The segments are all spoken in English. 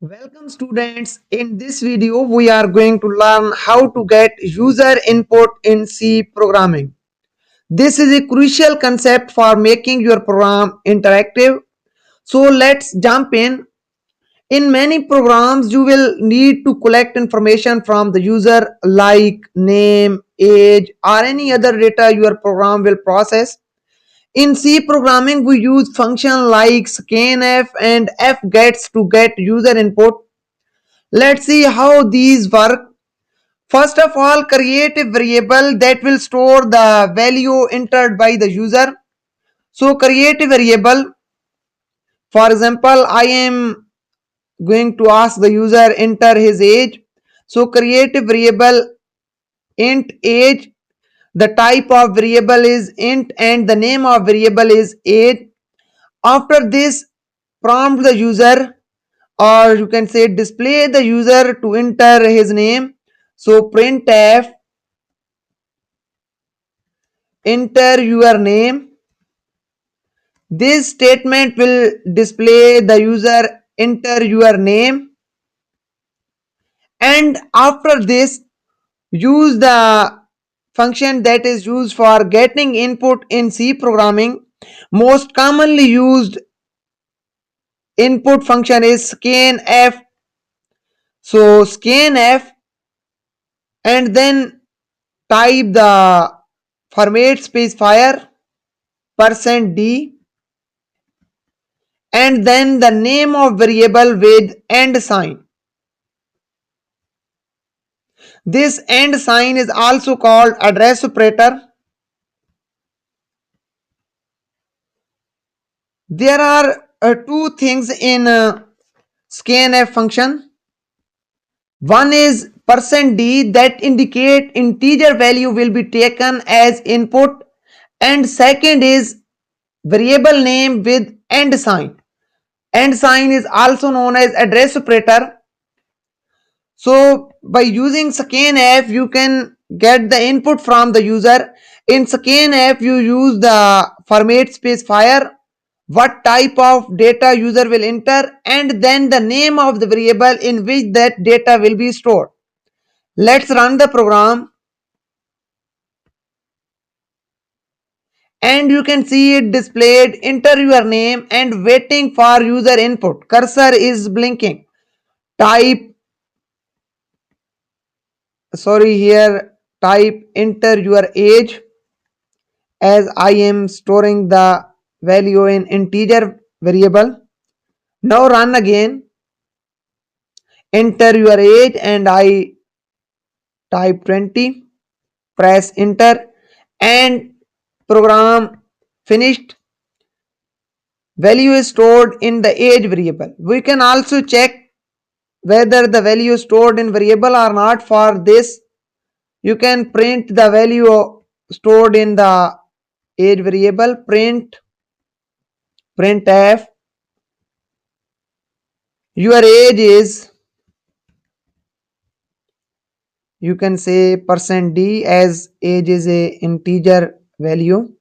Welcome students. In this video we are going to learn how to get user input in C programming. This is a crucial concept for making your program interactive. So let's jump in. In many programs you will need to collect information from the user like name, age or any other data your program will process. In C programming we use function like scanf and fgets to get user input. Let's see how these work. First of all, create a variable that will store the value entered by the user. So create a variable. For example, I am going to ask the user enter his age. So create a variable int age. The type of variable is int and the name of variable is age. After this, prompt the user, or you can say display the user to enter his name. So printf enter your name. This statement will display the user enter your name, and after this use the function that is used for getting input in C programming. Most commonly used input function is scanf. So scanf and then type the format specifier %d and then the name of variable with and sign. This and sign is also called address operator. There are two things in scanf function. One is %d that indicate integer value will be taken as input, and second is variable name with and sign. And sign is also known as address operator. So by using scanf you can get the input from the user. In scanf you use the format specifier, what type of data user will enter, and then the name of the variable in which that data will be stored. Let's run the program and you can see it displayed enter your name and waiting for user input. Cursor is blinking. Type type enter your age, as I am storing the value in integer variable. Now run again, enter your age and I type 20, press enter and program finished. Value is stored in the age variable. We can also check whether the value is stored in variable or not. For this you can print the value stored in the age variable. Printf your age is, you can say %d, as age is a integer value.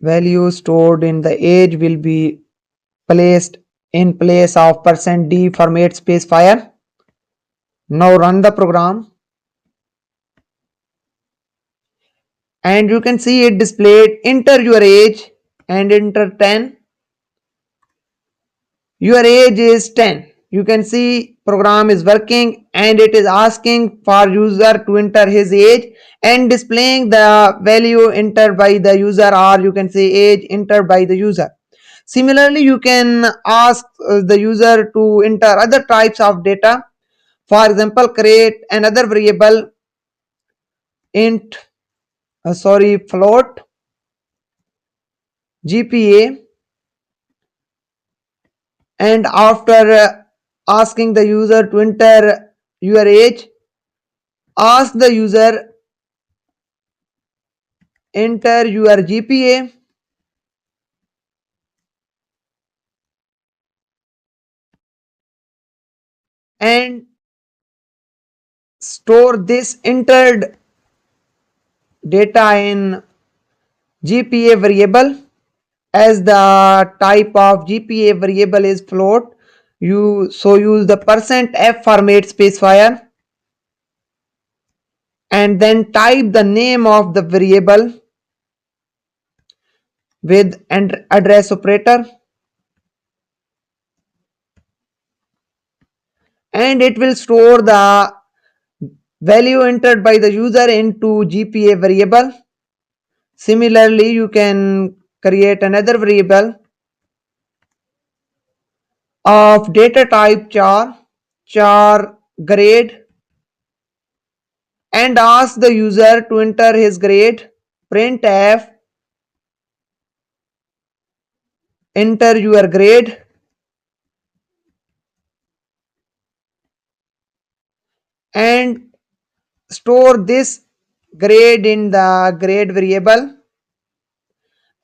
Value stored in the age will be placed in place of %d format specifier. Now run the program and you can see it displayed enter your age and enter 10. Your age is 10. You can see program is working and it is asking for user to enter his age and displaying the value entered by the user, or you can say age entered by the user. Similarly, you can ask the user to enter other types of data. For example, create another variable int float GPA, and after asking the user to enter your age, ask the user enter your GPA and store this entered data in GPA variable. As the type of GPA variable is float, you use the %f format specifier and then type the name of the variable with an address operator, and it will store the value entered by the user into GPA variable. Similarly, you can create another variable of data type char grade, and ask the user to enter his grade. Printf enter your grade, and store this grade in the grade variable.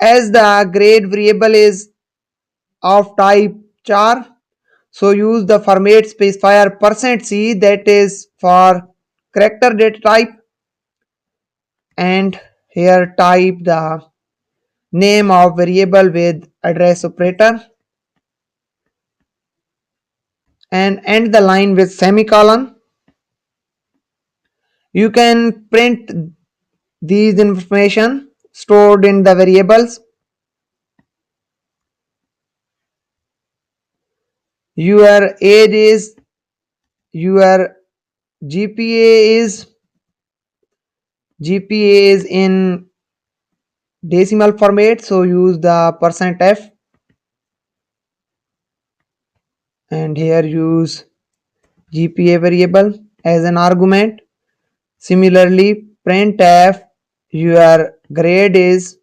As the grade variable is of type char, so use the format specifier %c, that is for character data type, and here type the name of variable with address operator and end the line with semicolon. You can print these information stored in the variables. Your age is, your GPA is in decimal format, so use the %f, and here use GPA variable as an argument. Similarly, printf your grade is,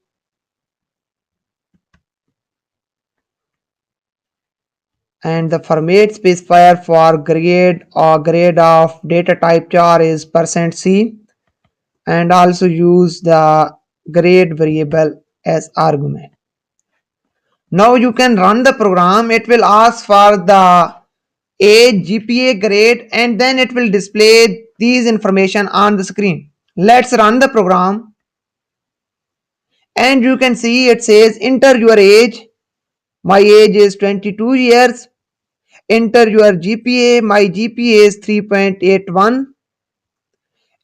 and the format specifier for grade or grade of data type char is %c, and also use the grade variable as argument. Now you can run the program. It will ask for the age, GPA, grade, and then it will display these information on the screen. Let's run the program, and you can see it says enter your age. My age is 22 years. Enter your GPA. My GPA is 3.81.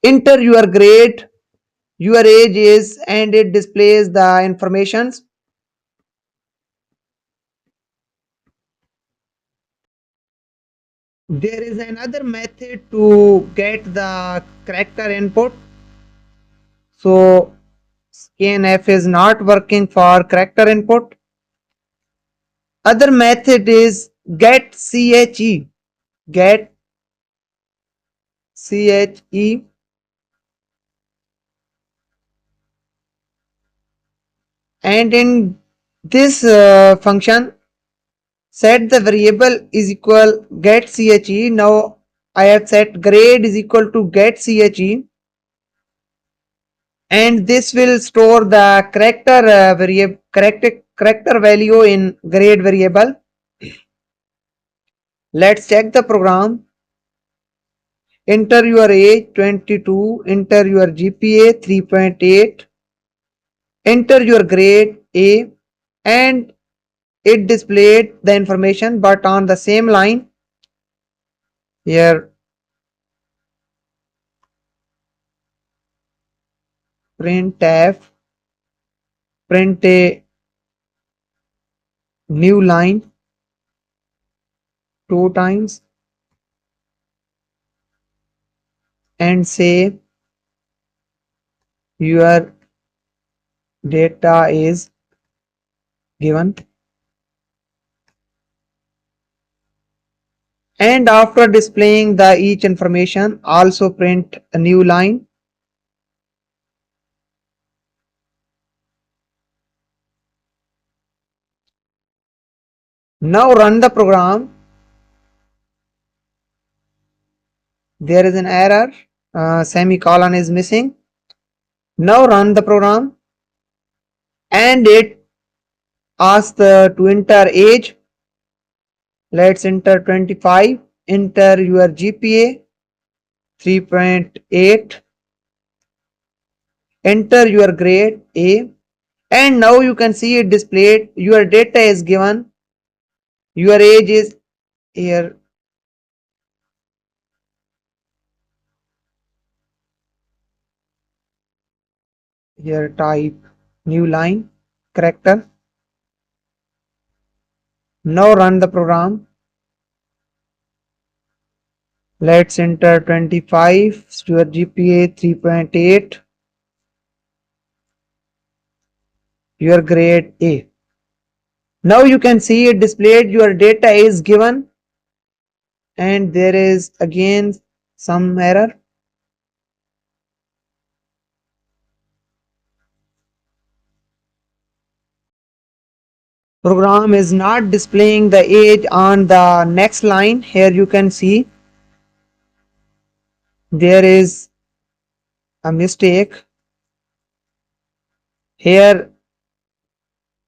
Enter your grade. Your age is, and it displays the informations. There is another method to get the character input. So scanf is not working for character input. Other method is get che. Get che, and in this function set the variable is equal get che. Now I have set grade is equal to get che, and this will store the character variable character value in grade variable. Let's check the program. Enter your age 22, enter your GPA 3.8, enter your grade A, and it displayed the information, but on the same line here printf print a new line 2 times and say your data is given, and after displaying the each information also print a new line. Now run the program. There is an error, semicolon is missing. Now run the program, and it asks to enter age. Let's enter 25. Enter your GPA 3.8. Enter your grade A, and now you can see it displayed. Your data is given, your age is here, here type new line character. Now run the program. Let's enter 25, your GPA 3.8, your grade A. Now you can see it displayed, your data is given, and there is again some error. Program is not displaying the age on the next line. Here you can see there is a mistake. Here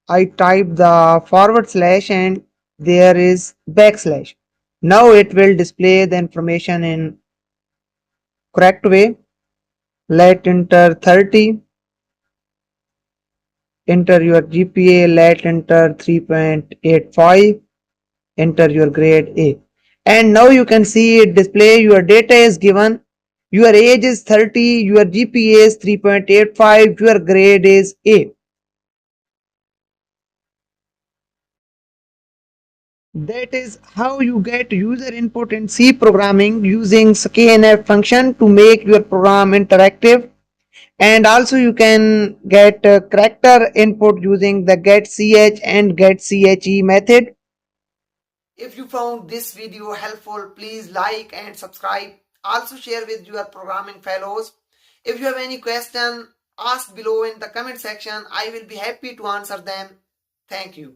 I type the forward slash and there is backslash. Now it will display the information in correct way. Let enter 30. Enter your GPA. Let enter 3.85. Enter your grade A. And now you can see it display your data is given. Your age is 30. Your GPA is 3.85. Your grade is A. That is how you get user input in C programming using scanf function to make your program interactive. And also you can get character input using the getch and getche method. If you found this video helpful, please like and subscribe. Also share with your programming fellows. If you have any question, ask below in the comment section. I will be happy to answer them. Thank you.